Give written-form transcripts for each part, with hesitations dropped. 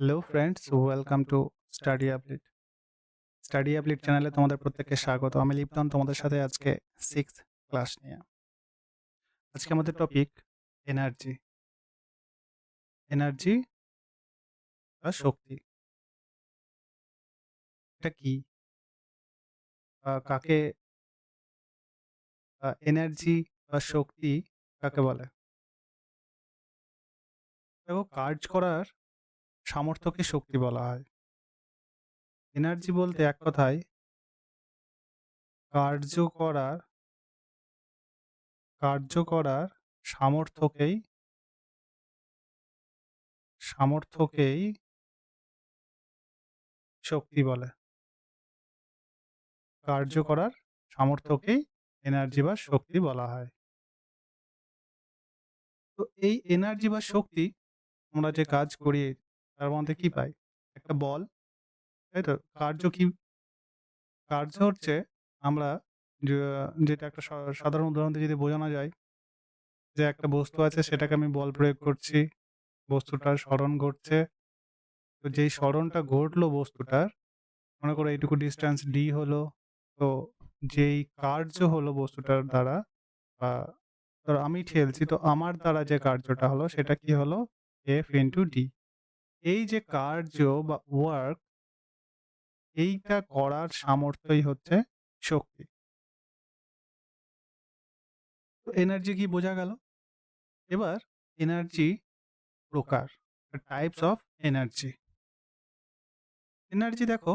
Hello friends, welcome to study update. Study update চ্যানেলে তোমাদের প্রত্যেককে স্বাগত। আমি লিপ্টন, তোমাদের সাথে আজকে 6th ক্লাস নিয়ে। আজকে আমাদের টপিক এনার্জি। এনার্জি বা শক্তি। এটা কি? কাকে এনার্জি বা শক্তি কাকে বলে? দেখো, কাজ করার সামর্থ্যকে শক্তি বলা হয়। এনার্জি বলতে এক কথায় কার্য করার কার্য করার সামর্থ্যকেই সামর্থ্যকেই শক্তি বলে। কার্য করার সামর্থ্যকেই এনার্জি বা শক্তি বলা হয়। তো এই এনার্জি বা শক্তি আমরা যে কাজ করি তার মধ্যে কি পাই? একটা বল, তাই তো? কার্য হচ্ছে আমরা যে যেটা একটা সাধারণ উদাহরণ দিয়ে যদি বোঝানো যায় যে একটা বস্তু আছে সেটাকে আমি বল প্রয়োগ করছি, বস্তুটার সরণ ঘটছে। তো যেই সরণটা ঘটলো বস্তুটার, মনে করো এইটুকু ডিসট্যান্স d হলো। তো যেই কার্য হলো বস্তুটার দ্বারা বা ধরো আমি ঠেলছি, তো আমার দ্বারা যে কার্যটা হলো সেটা কি হলো? F into D। এই যে কার্য বা ওয়ার্ক, এইটা করার সামর্থ্যই হচ্ছে শক্তি। তো এনার্জি কি বোঝা গেল? এবার এনার্জি প্রকার, টাইপস অফ এনার্জি। এনার্জি দেখো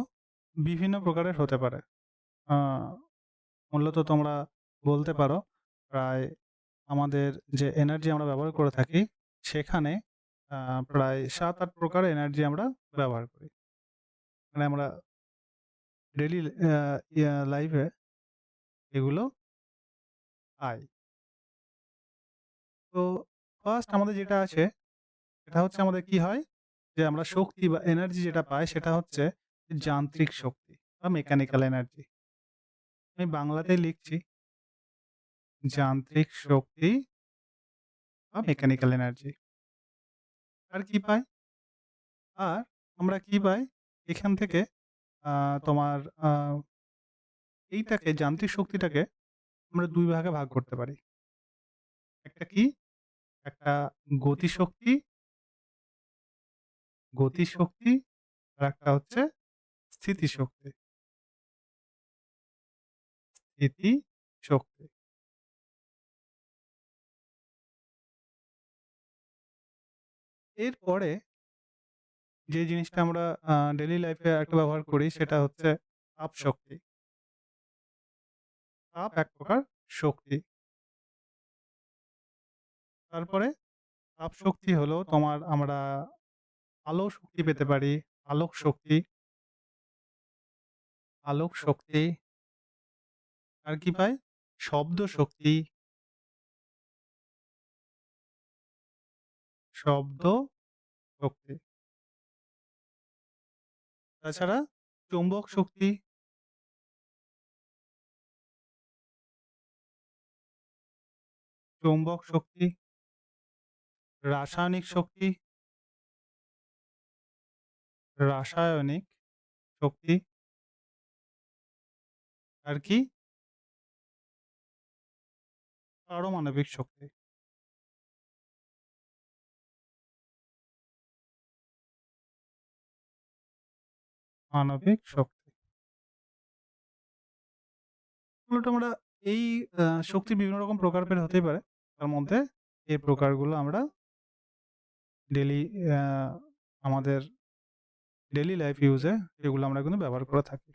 বিভিন্ন প্রকারের হতে পারে। আ মূলত তোমরা বলতে পারো প্রায় আমাদের যে এনার্জি আমরা ব্যবহার করে থাকি সেখানে প্রায় ৭-৮ প্রকার এনার্জি আমরা ব্যবহার করি। মানে আমরা ডেইলি লাইফে এগুলো পাই। তো ফার্স্ট আমাদের যেটা আছে সেটা হচ্ছে আমাদের কি হয়? যে আমরা শক্তি বা এনার্জি যেটা পাই সেটা হচ্ছে যান্ত্রিক শক্তি বা মেকানিক্যাল এনার্জি। আমি বাংলাতেই লিখছি, যান্ত্রিক শক্তি বা মেকানিক্যাল এনার্জি। আর কি পাই? আর আমরা কি পাই? এখান থেকে আ তোমার এইটাকে যান্ত্রিক শক্তিটাকে আমরা ২ ভাগে ভাগ করতে পারি। একটা কি? একটা গতিশক্তি, গতিশক্তি আরেকটা হচ্ছে স্থিতিশক্তি, স্থিতিশক্তি। এরপরে যে জিনিসটা আমরা ডেইলি লাইফে একটা ব্যবহার করি সেটা হচ্ছে তাপশক্তি। তাপ এক প্রকার শক্তি। তারপরে তাপশক্তি হলো তোমার আমরা আলো শক্তি পেতে পারি। আলোক শক্তি, আলোক শক্তি। আর কি পাই? শব্দ শক্তি, শব্দ শক্তি। তাছাড়া চৌম্বক শক্তি, চৌম্বক শক্তি, রাসায়নিক শক্তি, রাসায়নিক শক্তি। আর কি? পারমাণবিক শক্তি। আণবিক শক্তি। মূলত আমরা এই শক্তির বিভিন্ন রকম প্রকারভেদ হতেই পারে। তার মধ্যে এই প্রকারগুলো আমরা ডেইলি আ আমাদের ডেইলি লাইফ ইউজে এগুলো আমরা কিন্তু ব্যবহার করে থাকি।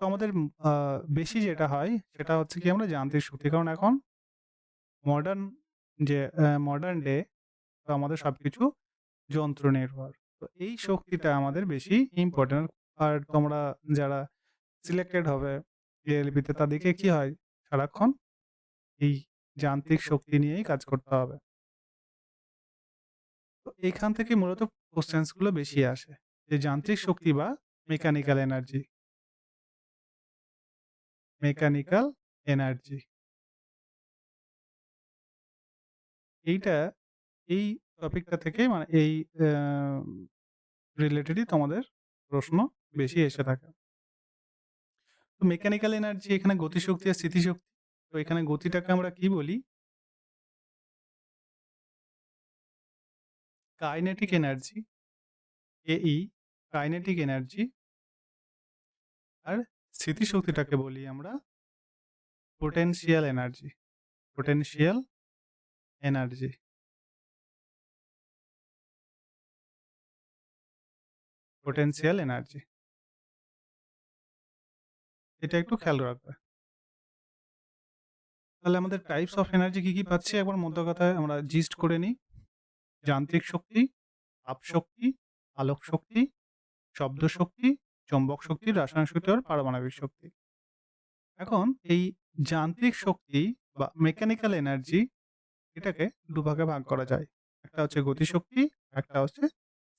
তো আমাদের আ বেশি যেটা হয় সেটা হচ্ছে কি আমরা যান্ত্রিক শক্তি। কারণ এখন মডার্ন মডার্ন ডে, তো আমাদের সবকিছু যন্ত্র নির্ভর। তো এই শক্তিটা আমাদের বেশি ইম্পোর্টেন্ট। আর তোমরা যারা সিলেক্টেড হবে এএলপি তে তাদেরকে কি হয়? সারাক্ষণ এই যান্ত্রিক শক্তি নিয়েই কাজ করতে হবে। তো এখান থেকে মূলত কোয়েশ্চেনস গুলো বেশি আসে। যে যান্ত্রিক শক্তি বা মেকানিক্যাল এনার্জি, মেকানিক্যাল এনার্জি। এইটা এই টপিকটা থেকে মানে এই আ রিলেটেডই তোমাদের প্রশ্ন বেশি এসে থাকে। তো মেকানিক্যাল এনার্জি এখানে গতিশক্তি আর স্থিতিশক্তি। তো এখানে গতিটাকে আমরা কি বলি? কাইনেটিক এনার্জি, কেই, কাইনেটিক এনার্জি। আর স্থিতিশক্তিটাকে বলি আমরা potential energy, potential energy, potential energy. এটা একটু খেয়াল রাখবে। তাহলে আমাদের টাইপস অফ এনার্জি কি কি পাচ্ছি একবার মধ্য কথায় আমরা জিস্ট করে নিই। যান্ত্রিক শক্তি, তাপ শক্তি, আলোক শক্তি, শব্দ শক্তি, চৌম্বক শক্তি, রাসায়নিক শক্তি আর পারমাণবিক শক্তি। এখন এই যান্ত্রিক শক্তি বা মেকানিক্যাল এনার্জি এটাকে দুভাগে ভাগ করা যায়। একটা হচ্ছে গতিশক্তি, একটা হচ্ছে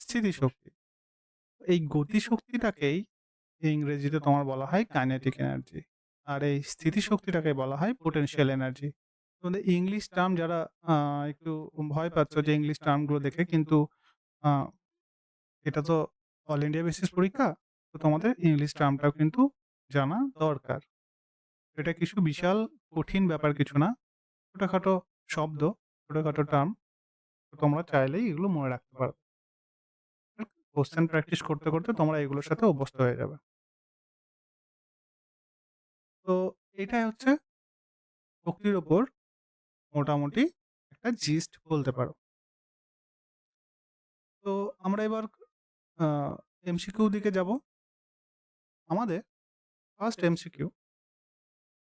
স্থিতিশক্তি। এই গতিশক্তিটাকেই ইংরেজিতে তোমার বলা হয় কাইনেটিক এনার্জি, আর এই স্থিতিশক্তিটাকে বলা হয় পোটেনশিয়াল এনার্জি। তোমাদের ইংলিশ টার্ম যারা একটু ভয় পাচ্ছ যে ইংলিশ টার্মগুলো দেখে, কিন্তু আহ, এটা তো অল ইন্ডিয়া বেসিস পরীক্ষা, তো তোমাদের ইংলিশ টার্মটাও কিন্তু জানা দরকার। এটা কিছু বিশাল কঠিন ব্যাপার কিছু না, ছোটখাটো শব্দ, ছোটখাটো টার্ম, তোমরা চাইলেই এগুলো মনে রাখতে পারো। কোশ্চেন প্র্যাকটিস করতে করতে তোমরা এগুলোর সাথে অভ্যস্ত হয়ে যাবে। তো এটাই হচ্ছে শক্তির ওপর মোটামুটি একটা জিস্ট বলতে পারো। তো আমরা এবার এমসিকিউ দিকে যাব। আমাদের ফার্স্ট এমসিকিউ,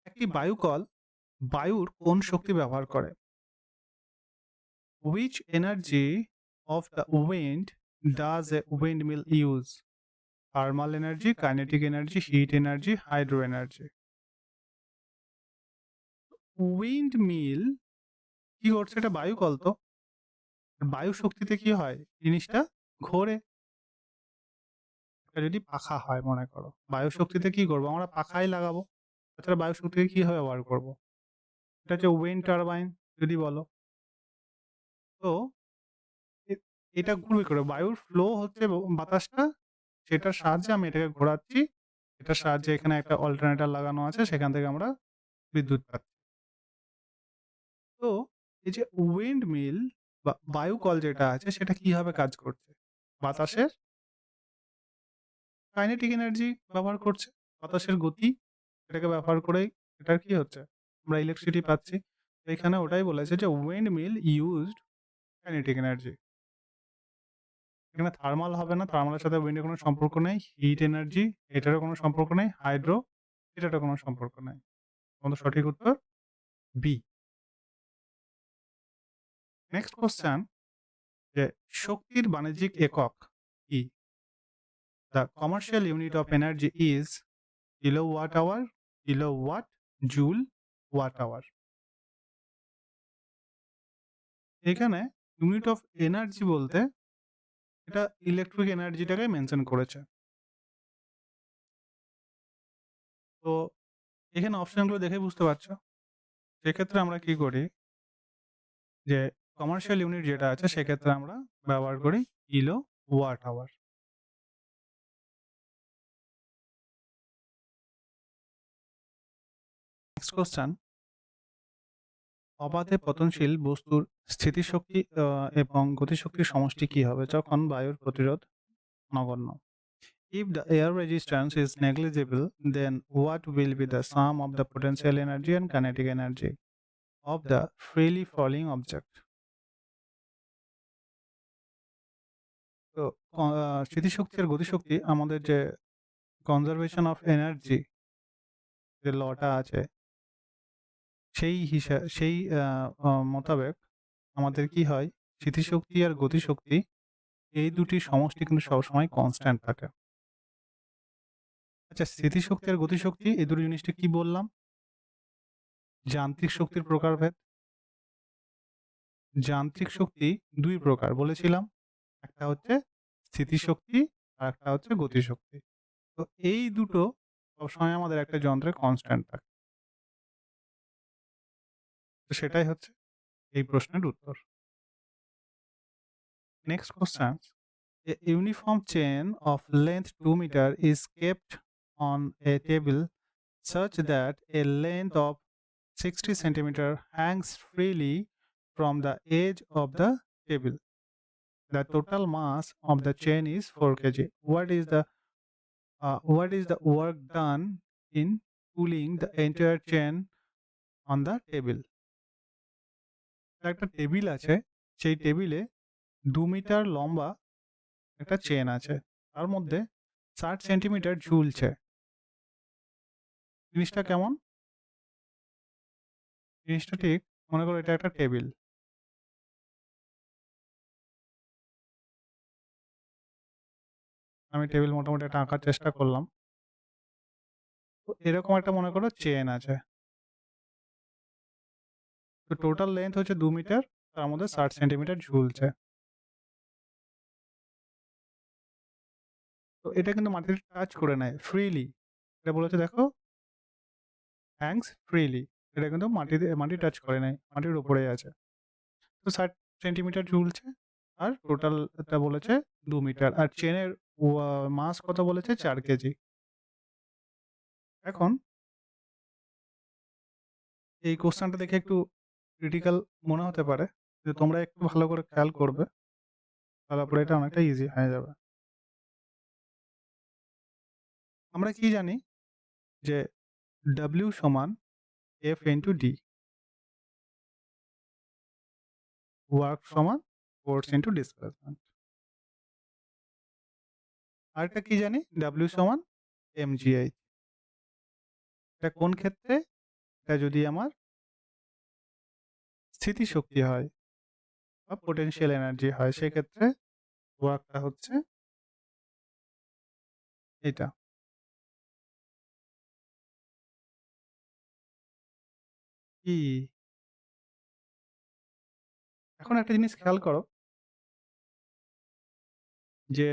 একটি বায়ুকল বায়ুর কোন শক্তি ব্যবহার করে? Which energy of the wind does a windmill use? Thermal energy, kinetic energy, heat energy, hydro energy. Windmill কি করছে? এটা বায়ুকল তো। বায়ু শক্তিতে কি হয়? জিনিসটা ঘোরে। এটা যদি পাখা হয় মনে করো, বায়ু শক্তিতে কি করবো? আমরা পাখাই লাগাবো। তাছাড়া বায়ু শক্তিকে কিভাবে ব্যবহার করবো? এটা হচ্ছে উইন্ড টারবাইন যদি বলো। তো এটা ঘুরবে করে, বায়ুর ফ্লো হচ্ছে বাতাসটা, সেটার সাহায্যে আমি এটাকে ঘোরাচ্ছি। এটার সাহায্যে এখানে একটা অল্টারনেটর লাগানো আছে, সেখান থেকে আমরা বিদ্যুৎ পাচ্ছি। তো এই যে উইন্ড মিল বা বায়ুকল যেটা আছে সেটা কিভাবে কাজ করছে? বাতাসের কাইনেটিক এনার্জি ব্যবহার করছে, বাতাসের গতি, এটাকে ব্যবহার করেই এটার কি হচ্ছে, আমরা ইলেকট্রিসিটি পাচ্ছি। তো এখানে ওটাই বলেছে যে wind mill used kinetic energy. এখানে থার্মাল হবে না, থার্মালের সাথে উইন্ডের কোনো সম্পর্ক নেই। হিট এনার্জি, এটারও কোনো সম্পর্ক নেই। হাইড্রো, এটারও কোনো সম্পর্ক নেই। আমাদের সঠিক উত্তর বি। নেক্সট কোশ্চেন, যে শক্তির বাণিজ্যিক একক কি? The commercial unit of energy is kilowatt hour, kilowatt, joule, watt hour. এখানে ইউনিট অফ এনার্জি বলতে এটা ইলেকট্রিক এনার্জিটাকে মেনশন করেছে। তো এখানে অপশনগুলো দেখে বুঝতে পারছো। সেক্ষেত্রে আমরা কি করি, যে কমার্শিয়াল ইউনিট যেটা আছে সেক্ষেত্রে আমরা ব্যবহার করি kilowatt hour. Next question, অবাধে পতনশীল বস্তুর স্থিতিশক্তি এবং গতিশক্তির সমষ্টি কি হবে যখন বায়ুর প্রতিরোধ নগণ্য? If the air resistance is negligible, then what will be the sum of the potential energy and kinetic energy of the freely falling object? তো স্থিতিশক্তি আর গতিশক্তি আমাদের যে কনজারভেশন অফ এনার্জি যে লটা আছে সেই মোতাবেক আমাদের কি হয়, স্থিতিশক্তি আর গতিশক্তি এই দুটি সমষ্টি কিন্তু সবসময় কনস্ট্যান্ট থাকে। আচ্ছা, স্থিতিশক্তি আর গতিশক্তি এই দুটো জিনিসটা কি বললাম? যান্ত্রিক শক্তির প্রকারভেদ। যান্ত্রিক শক্তি দুই প্রকার বলেছিলাম, একটা হচ্ছে স্থিতিশক্তি আর একটা হচ্ছে গতিশক্তি। তো এই দুটো সবসময় আমাদের একটা যন্ত্রে কনস্ট্যান্ট থাকে। তো সেটাই হচ্ছে এই প্রশ্নের উত্তর। Next question, A uniform chain of length 2 meter is kept on a table such that a length of 60 centimeter hangs freely from the edge of the table. The total mass of the chain is 4 kg. What is the work done in pulling the entire chain on the table? একটা table আছে, সেই টেবিলে 2 metre লম্বা একটা chain আছে, তার মধ্যে 60 centimetre ঝুলছে। জিনিসটা কেমন? জিনিসটা ঠিক মনে করো এটা একটা টেবিল। আমি টেবিল মোটামুটি একটা আঁকার চেষ্টা করলাম। তো এরকম একটা মনে করো চেন আছে। তো টোটাল লেন্থ হচ্ছে 2 মিটার, তার মধ্যে 60 সেন্টিমিটার ঝুলছে। তো এটা কিন্তু মাটিতে টাচ করে নেয় ফ্রিলি। এটা বলেছে দেখো হ্যাংস ফ্রিলি। এটা কিন্তু মাটি টাচ করে নাই, মাটির উপরেই আছে। তো 60 সেন্টিমিটার ঝুলছে আর টোটালটা বলেছে 2 মিটার আর চেনের মাস কত বলেছে 4 কেজি। এখন এই কোশ্চেনটা দেখে একটু ক্রিটিক্যাল মনে হতে পারে, যে তোমরা একটু ভালো করে খেয়াল করবে, তাহলে পরে এটা অনেকটা ইজি হয়ে যাবে। আমরা কি জানি যে W সমান F ইন্টু ডি, ওয়ার্ক সমান ফোর্স ইন্টু ডিসপ্লেসমেন্ট। আরেকটা কি জানি W সমান mgh। এটা কোন ক্ষেত্রে? এটা যদি আমার স্থিতিশক্তি হয় বা পোটেনশিয়াল এনার্জি হয়, সেক্ষেত্রে ওয়ার্কটা হচ্ছে এটা। কি এখন একটা জিনিস খেয়াল করো, যে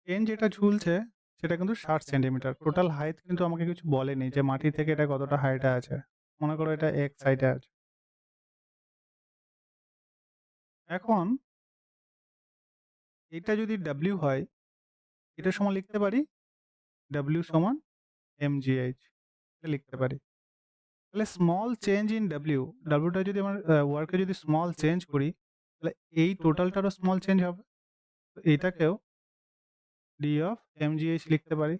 চেন যেটা ঝুলছে সেটা কিন্তু 60 সেন্টিমিটার। টোটাল হাইট কিন্তু আমাকে কিছু বলেনি যে মাটি থেকে এটা কতটা হাইটে আছে। মনে করো এটা এক্স হাইটে আছে। এখন এটা যদি ডাব্লিউ হয়, এটা সমান লিখতে পারি ডাব্লিউ সমান mgh, এটা লিখতে পারি। তাহলে স্মল চেঞ্জ ইন ডাব্লিউটা যদি আমার ওয়ার্কে যদি স্মল চেঞ্জ করি, তাহলে এই টোটালটারও স্মল চেঞ্জ হবে। তো এটাকেও ডি অফ mgh লিখতে পারি।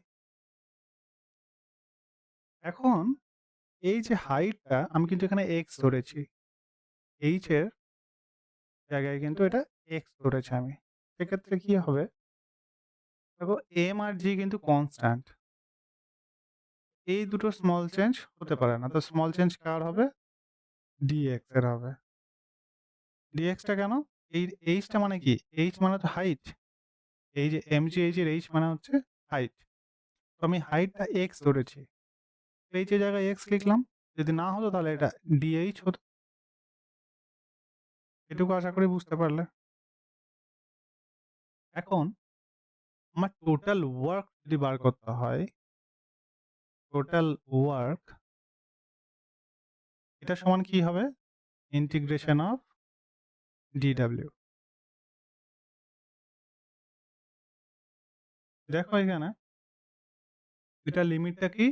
এখন এই যে হাইটটা আমি কিন্তু এখানে এক্স ধরেছি, এইচ এর জায়গায় কিন্তু এটা এক্স ধরেছি আমি। সেক্ষেত্রে কি হবে, দেখো এম আর জি কিন্তু কনস্ট্যান্ট, এই দুটো স্মল চেঞ্জ হতে পারে না। তো স্মল চেঞ্জ কার হবে? ডিএক্স এর হবে। ডিএক্সটা কেন? এই এইচটা মানে কি? এইচ মানে তো হাইট। এই যে এমজি এইচ এর এইচ মানে হচ্ছে হাইট। তো আমি হাইটটা এক্স ধরেছি, এইচ এর জায়গায় এক্স লিখলাম। যদি না হতো তাহলে এটা ডিএইচ হতো। এটুকু আশা করি বুঝতে পারলে। এখন আমার টোটাল ওয়ার্ক যদি বার করতে হয়, টোটাল ওয়ার্ক এটা সমান কি হবে? Integration of DW. দেখো এখানে এটা লিমিটটা কি?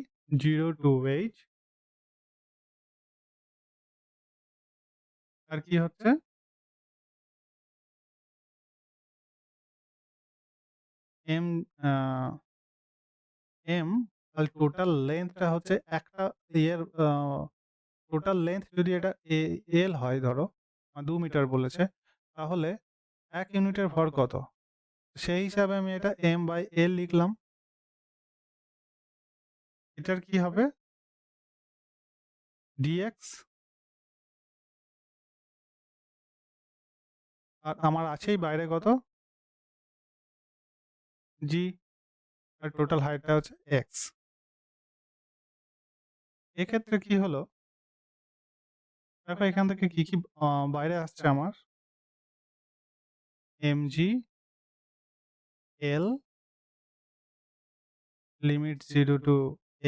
0 টু এইচ, আর কি হচ্ছে এম এম আর টোটাল লেন্থটা হচ্ছে একটা ইয়ের টোটাল লেন্থ যদি এটা এল হয়, ধরো 2 মিটার বলেছে, তাহলে 1 ইউনিটের ভর কত? সেই হিসাবে আমি এটা এম বাই এল লিখলাম। এটার কি হবে? ডিএক্স। আর আমার আছেই বাইরে কত? জি। আর টোটাল হাইটটা হচ্ছে এক্স। এক্ষেত্রে কি হলো, দেখো এখান থেকে কি কি বাইরে আসছে আমার? mg L limit 0 to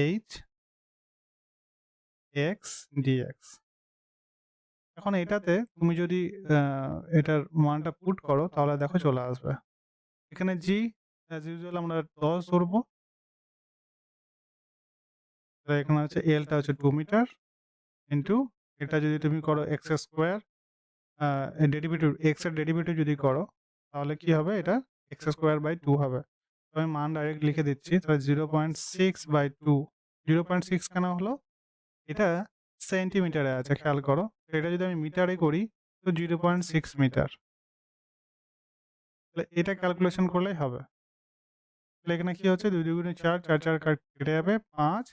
H X DX. এখন এটাতে তুমি যদি এটার মানটা পুট করো তাহলে দেখো চলে আসবে। এখানে জি অ্যাজ ইউজুয়াল আমরা 10 ধরবো। এখানে হচ্ছে এলটা হচ্ছে 2 মিটার ইন্টু এটা যদি তুমি করো এক্স স্কোয়ার ডেরিভেটিভ এক্স এর ডেরিভেটিভ যদি করো তাহলে কি হবে, এটা এক্স স্কোয়ার বাই 2 হবে। তো আমি মান ডাইরেক্ট লিখে দিচ্ছি, তাহলে 0.6/2। 0.6 কেন হলো, এটা সেন্টিমিটারে আছে খেয়াল করো। তো এটা যদি আমি মিটারে করি তো 0.6 মিটার। তাহলে এটা ক্যালকুলেশন করলেই হবে। তাহলে এখানে কি হচ্ছে, 2 2 4, 4 4 কেটে যাবে 5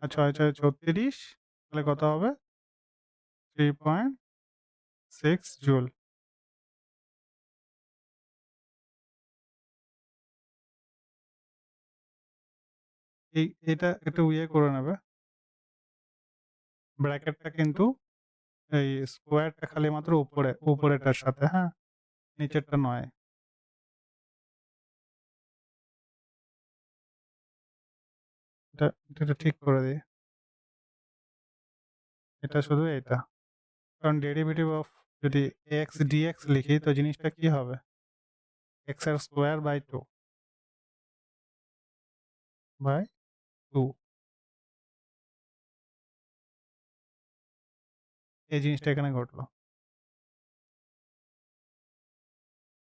আর 6 6 36। তাহলে কত হবে, 3.6 জুল। এটা একটু ইয়ে করে নেবে, ব্র্যাকেটটা কিন্তু এই স্কোয়ারটা খালি মাত্র উপরেরটার সাথে, হ্যাঁ, নিচেরটা নয়। এটা এটা ঠিক করে দিই, এটা শুধু এটা। কারণ ডেরিভেটিভ অফ যদি এক্স ডিএক্স লিখি তো জিনিসটা কি হবে, এক্স এর স্কোয়ার বাই 2 এই জিনিসটা এখানে ঘটলো।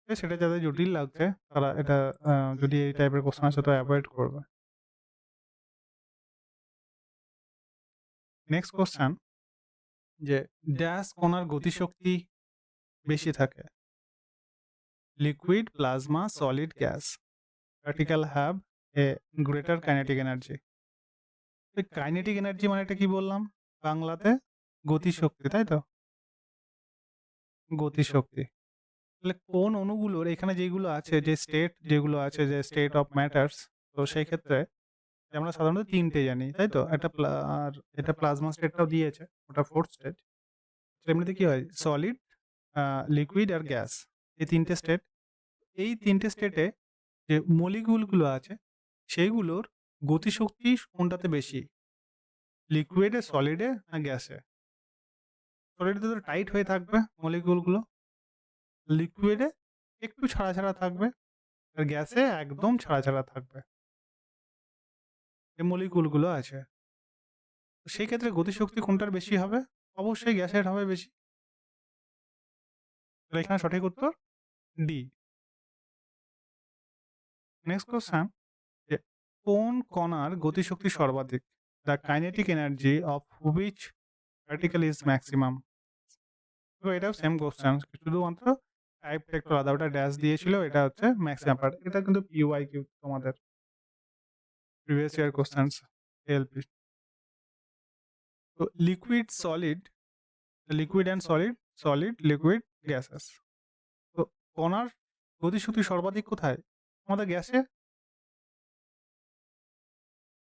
সেটা যাদের জটিল লাগছে তারা এটা যদি এই টাইপের কোশ্চেন আসে তো অ্যাভয়েড করবে। নেক্সট কোশ্চেন, যে ড্যাশ কণার গতিশক্তি বেশি থাকে, liquid, plasma, solid, gas. Particle have a greater kinetic energy. Kinetic energy মানে এটা কি বললাম বাংলাতে, গতিশক্তি, তাই তো, গতিশক্তি। তাহলে কোন অণুগুলোর এখানে যেগুলো আছে, যে স্টেট যেগুলো আছে, যে স্টেট অফ ম্যাটার্স, তো সেই ক্ষেত্রে আমরা সাধারণত তিনটে জানি, তাই তো, একটা আর এটা প্লাজমা স্টেটটাও দিয়েছে, ওটা ফোর্থ স্টেট। এমনিতে কি হয়, সলিড, লিকুইড আর গ্যাস, এই তিনটে স্টেট। এই তিনটে স্টেটে যে মলিকিউলগুলো আছে সেইগুলোর গতিশক্তি কোনটাতে বেশি, লিকুইডে, সলিডে না গ্যাসে? সলিডে তো টাইট হয়ে থাকবে মলিকিউলগুলো, লিকুইডে একটু ছাড়া ছাড়া থাকবে, আর গ্যাসে একদম ছাড়া ছাড়া থাকবে যে মলিকিউলগুলো আছে। সেই ক্ষেত্রে গতিশক্তি কোনটার বেশি হবে, অবশ্যই গ্যাসের হবে বেশি। তাহলে এখানে সঠিক উত্তর ডি। নেক্সট কোশ্চেন, যে কোন কণার গতিশক্তি সর্বাধিক, the kinetic energy of which particle is maximum. তো এটাও সেম কোশ্চেন, শুধুমাত্র টাইপটা একটু আলাদা, ওটা ড্যাশ দিয়েছিল, এটা হচ্ছে ম্যাক্সিমাম পার্ট। এটা কিন্তু পিওয়াই কিউ তোমাদের প্রিভিয়াস ইয়ার কোশ্চেন্স এলপি। তো liquid, solid, liquid and solid, solid, liquid, gases. তো কণার গতিশক্তি সর্বাধিক কোথায়, আমাদের গ্যাসে।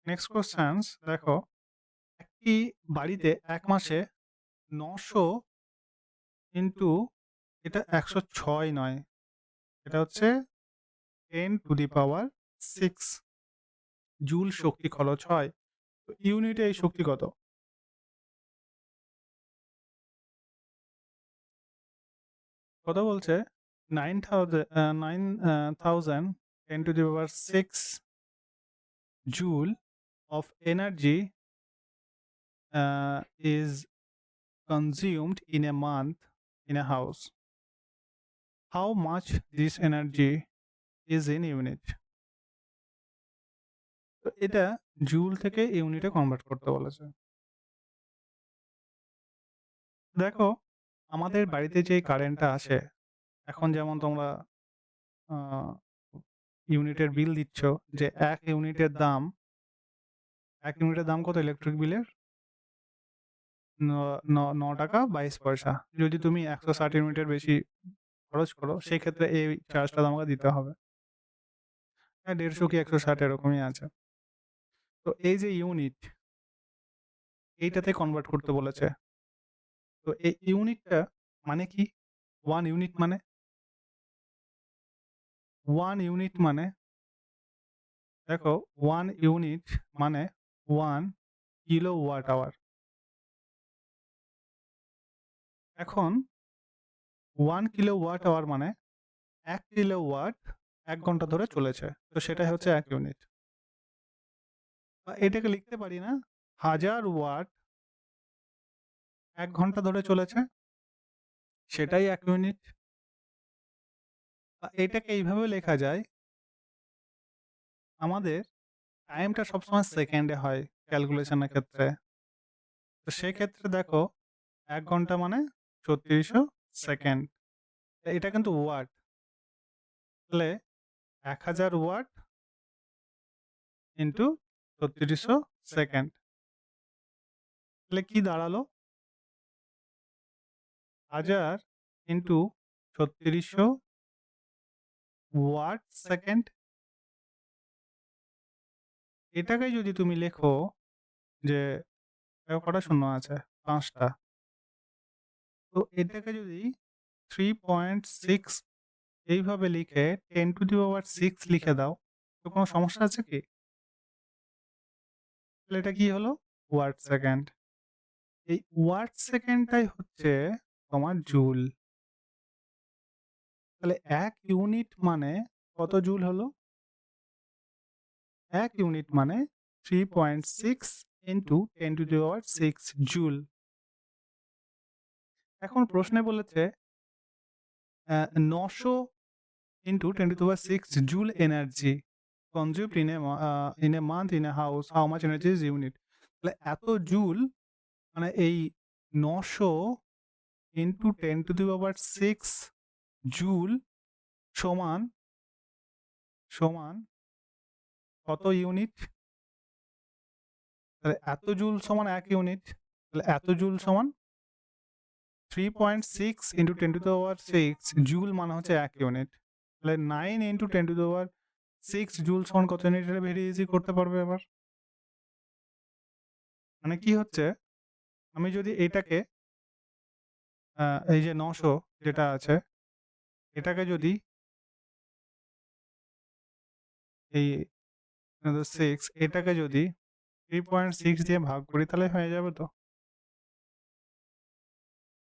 নেক্সট কোশ্চেন দেখো, একটি বাড়িতে এক মাসে 900 ইন্টু, এটা 106 নয়, এটা হচ্ছে 10⁶ জুল শক্তি খরচ হয়। তো ইউনিটে এই শক্তি কত? কত বলছে, 9,010⁶ joule of energy is consumed in a month in a house. How much this energy is in unit? তো এটা জুল থেকে ইউনিটে কনভার্ট করতে বলেছে। দেখো, আমাদের বাড়িতে যে কারেন্টটা আসে, এখন যেমন তোমরা ইউনিটের বিল দিচ্ছ, যে 1 ইউনিটের দাম কত ইলেকট্রিক বিলের, 9 টাকা 22 পয়সা। যদি তুমি 160 ইউনিটের বেশি খরচ করো সেই ক্ষেত্রে এই চার্জটা তোমাকে দিতে হবে। হ্যাঁ, 150 কি 160 এরকমই আছে। তো এই যে ইউনিট, এইটাতে কনভার্ট করতে বলেছে। তো এই ইউনিটটা মানে কি, 1 ইউনিট মানে, 1 ইউনিট মানে, দেখো 1 ইউনিট মানে 1 কিলোওয়াট আওয়ার। এখন 1 কিলোওয়াট আওয়ার মানে 1 কিলোওয়াট 1 ঘন্টা ধরে চলেছে। তো সেটাই হচ্ছে 1 ইউনিট। বা এটাকে লিখতে পারি না 1000 ওয়াট 1 ঘন্টা ধরে চলেছে, সেটাই 1 ইউনিট। বা এটাকে এইভাবেও লেখা যায়, আমাদের টাইমটা সবসময় সেকেন্ডে হয় ক্যালকুলেশনের ক্ষেত্রে। তো সেক্ষেত্রে দেখো 1 ঘন্টা মানে ৩৬০০ সেকেন্ড। এটা কিন্তু ওয়াট। তাহলে ১০০০ ওয়াট ইন্টু ৩৬০০ সেকেন্ড। তাহলে কি দাঁড়ালো? 1000 ইন্টু ৩৬০০ ওয়াট সেকেন্ড। এটাকে যদি তুমি লেখো যে দেখো কটা শূন্য আছে? ৫ টা। তো এটাকে যদি 3.6 এইভাবে লিখে 10 টু দি পাওয়ার 6 লিখে দাও, তো কোনো সমস্যা আছে কি? তাহলে এটা কি হলো? Watt second. এই ওয়াট সেকেন্ডটাই হচ্ছে তোমার জুল। তাহলে ১ ইউনিট মানে কত জুল হলো? ১ ইউনিট মানে 3.6 into 10 to the power 6 joule. এখন প্রশ্নে বলেছে ৯০০ into 10 to the power 6 joule energy consumed in a month in a house, how much energy is unit? তাহলে এত জুল মানে এই ৯০০ into 10 to the power 6 joule সমান সমান কত ইউনিট? তাহলে এত জুল সমান ১ ইউনিট। তাহলে এত জুল সমান 3.6 into 10 to the power 6 joule মানে হচ্ছে ১ ইউনিট। তাহলে 9 into 10 to the power 6 joule সমান কত ইউনিট? এটা ভেরি ইজি করতে পারবে এবার। মানে কি হচ্ছে, আমি যদি এটাকে এই যে ৯০০ যেটা আছে, এটাকে যদি এই 6 এটাকে যদি 3.6 দিয়ে ভাগ করি তাহলে হয়ে যাবে তো।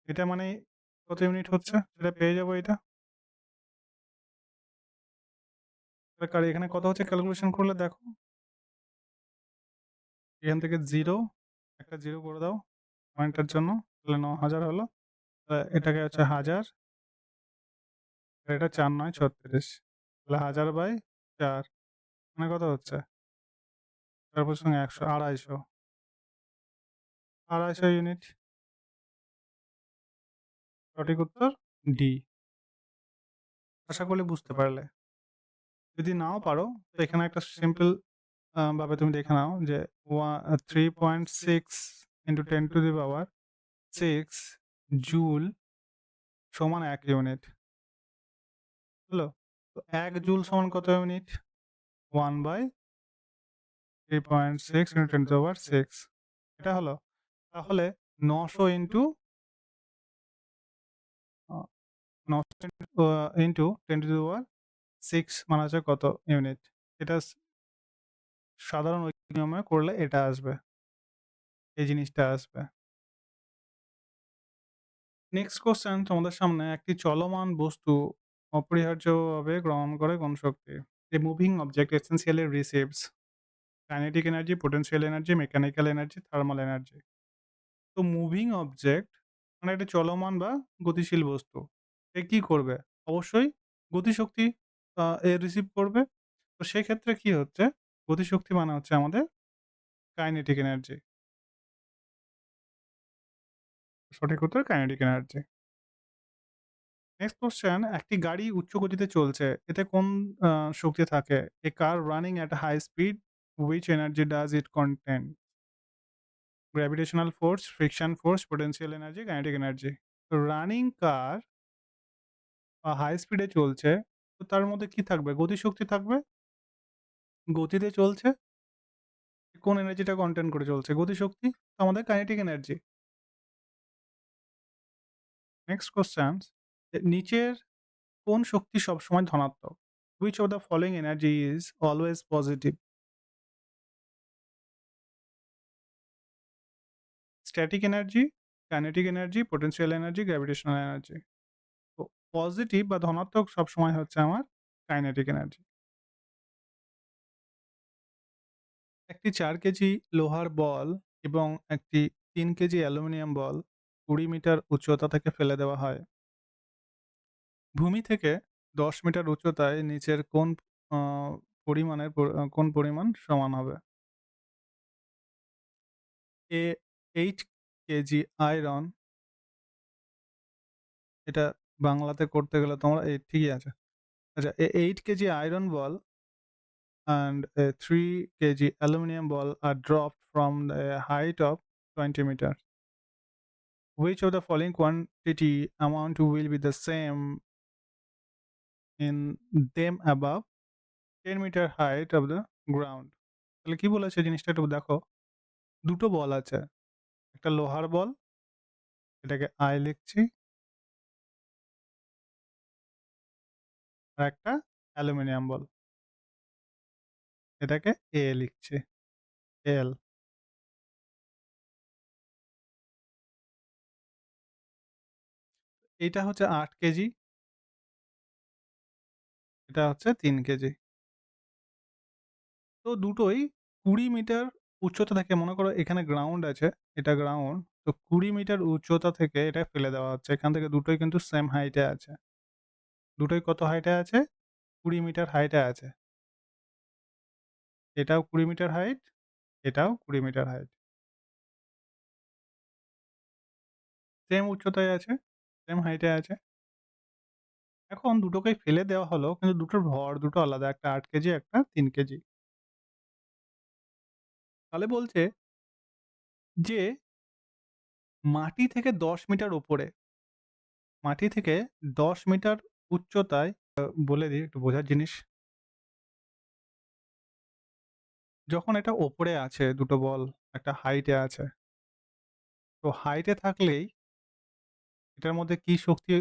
এটা মানে কত ইউনিট হচ্ছে সেটা পেয়ে যাবো এটা। কারণ এখানে কত হচ্ছে ক্যালকুলেশন করলে দেখো, এখান থেকে 0 একটা 0 করে দাও পয়েন্টের জন্য, তাহলে ৯০০০ হলো। এটাকে হচ্ছে ১০০০, আর এটা ৪ ৯ ৩৬, তাহলে ১০০০/৪ মানে কত হচ্ছে? ৪ সঙ্গে ১০০, ২৫০ ইউনিট। সঠিক উত্তর ডি। আশা করি বুঝতে পারলে। যদি নাও পারো তো এখানে একটা সিম্পল ভাবে তুমি দেখে নাও যে 3.6 into 10 to the power 6 joule সমান ১ ইউনিট। হলো? তো ১ জুল সমান কত ইউনিট? 1/3.6 ইন্টু 10 টু দি পাওয়ার 6। এটা হলো। তাহলে ৯০০ ইন্টু 10 টু দি পাওয়ার 6 মানে হচ্ছে কত ইউনিট? এটা সাধারণ ঐকিক নিয়মে করলে এটা আসবে। এই জিনিসটা আসবে। নেক্সট কোয়েশ্চেন তোমাদের সামনে, একটি চলমান বস্তু অপরিহার্যভাবে গ্রহণ করে কোন শক্তি? A moving object essentially receives kinetic energy, potential energy, mechanical energy, thermal energy. তো মুভিং অবজেক্ট মানে একটা চলমান বা গতিশীল বস্তু। এ কি করবে? অবশ্যই গতিশক্তি এ রিসিভ করবে। তো সেক্ষেত্রে কি হচ্ছে? গতিশক্তি মানে হচ্ছে আমাদের কাইনেটিক এনার্জি। সঠিক উত্তর কাইনেটিক এনার্জি। নেক্সট কোয়েশ্চেন, একটি গাড়ি উচ্চ গতিতে চলছে। এতে কোন শক্তি থাকে? A car running at a high speed, which energy does it contain? Gravitational force, friction force, potential energy, kinetic energy. তো রানিং কার হাই স্পিডে চলছে, তো তার মধ্যে কি থাকবে? গতিশক্তি থাকবে। গতিতে চলছে, কোন এনার্জিটা কন্টেইন করে চলছে? গতিশক্তি। তো আমাদের কাইনেটিক এনার্জি। নেক্সট কোয়েশ্চেন, নিচের কোন শক্তি সবসময় ধনাত্মক? Which of the following energy is always positive? Static energy, kinetic energy, potential energy, gravitational energy. তো পজিটিভ বা ধনাত্মক সবসময় হচ্ছে আমার কাইনেটিক এনার্জি। একটি ৪ কেজি লোহার বল এবং একটি ৩ কেজি অ্যালুমিনিয়াম বল ২০ মিটার উচ্চতা থেকে ফেলে দেওয়া হয়। ভূমি থেকে ১০ মিটার উচ্চতায় নিচের আ কোন পরিমাণ সমান হবে? এ ৮ কেজি আয়রন, এটা বাংলাতে করতে গেলে তোমরা ঠিকই আছে। আচ্ছা, 8 KG iron ball and a 3 kg aluminum ball are dropped from a height of 20 meters. Which of the following quantity amount will be the same in them above 10 meter height of the ground? তাহলে কি বলেছে জিনিসটা একটু দেখো। দুটো বল আছে। একটা লোহার বল, এটাকে I লিখছি, আর একটা অ্যালুমিনিয়াম বল, এটাকে A লিখছি, L। এইটা হচ্ছে ৮ কেজি, এটা হচ্ছে ৩ কেজি। তো দুটোই ২০ মিটার উচ্চতা থেকে, মনে করো এখানে গ্রাউন্ড আছে, এটা গ্রাউন্ড। তো ২০ মিটার উচ্চতা থেকে এটা ফেলে দেওয়া হচ্ছে। এখান থেকে দুটোই কিন্তু সেম হাইটে আছে। দুটোই কত হাইটে আছে? ২০ মিটার হাইটে আছে। এটাও ২০ মিটার হাইট, এটাও ২০ মিটার হাইট। সেম উচ্চতায় আছে, সেম হাইটে আছে। এখন দুটোকেই ফেলে দেওয়া হলো, কিন্তু দুটোর ভর দুটো আলাদা। একটা ৮ কেজি, একটা ৩ কেজি। তাহলে বলছে যে মাটি থেকে ১০ মিটার উপরে, মাটি থেকে ১০ মিটার উচ্চতায়, বলে দিই একটু বোঝার জিনিস। যখন এটা ওপরে আছে, দুটো বল একটা হাইটে আছে। তো হাইটে থাকলেই এটার মধ্যে কি শক্তি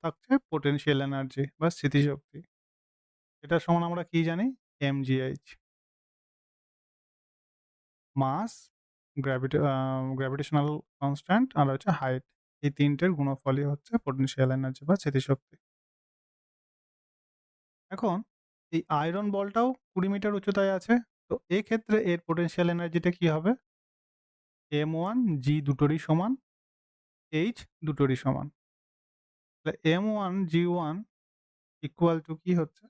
থাকছে? পোটেনশিয়াল এনার্জি বা স্থিতিশক্তি। এটার সমান আমরা কি জানি? mgh। মাস, গ্র্যাভিটেশনাল কনস্ট্যান্ট আর হচ্ছে হাইট। এই ৩ টের গুণফলই হচ্ছে পোটেনশিয়াল এনার্জি বা স্থিতিশক্তি। এখন এই আয়রন বলটাও ২০ মিটার উচ্চতায় আছে। তো এক্ষেত্রে এর পোটেনশিয়াল এনার্জিটা কি হবে? m1 g দুটোরই সমান, h দুটোরই সমান। তাহলে m1 g1 ইকুয়াল টু কি হচ্ছে?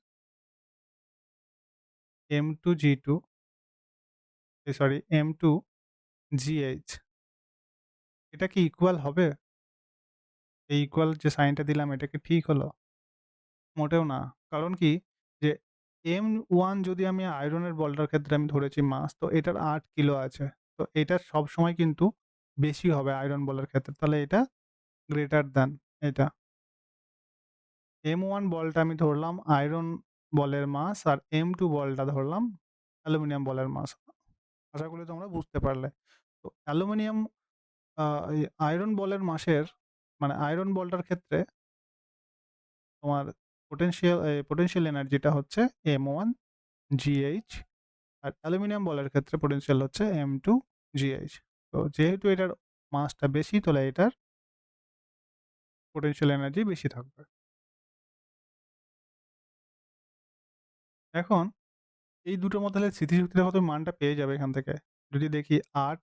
m2 g2, sorry, m2 gh। এটা কি ইকুয়াল হবে? এই ইকুয়াল যে সাইনটা দিলাম, এটা কি ঠিক হলো? মোটেও না। কারণ কি? যে m1 যদি আমি আয়রনের বলটার ক্ষেত্রে আমি ধরেছি মাস, তো এটার ৮ কিলো আছে। তো এটা সবসময় কিন্তু বেশি হবে আয়রন বলের ক্ষেত্রে। তাহলে এটা গ্রেটার দ্যান এটা। m1 বলটা আমি ধরলাম আয়রন বলের মাস, আর m2 বলটা ধরলাম অ্যালুমিনিয়াম বলের মাস। আশা করি তোমরা বুঝতে পারলে। তো অ্যালুমিনিয়াম আ এই আয়রন বলের মাসের, মানে আয়রন বলটার ক্ষেত্রে তোমার পোটেনশিয়াল এনার্জিটা হচ্ছে m1 gh, আর অ্যালুমিনিয়াম বলের ক্ষেত্রে পোটেনশিয়াল হচ্ছে m2 gh। তো যেহেতু এটার মাসটা বেশি, তাহলে এটার পোটেনশিয়াল এনার্জি বেশি থাকবে। এখন এই দুটোর মধ্যে তাহলে স্থিতিশক্তির কত মানটা পেয়ে যাবে এখান থেকে। যদি দেখি ৮,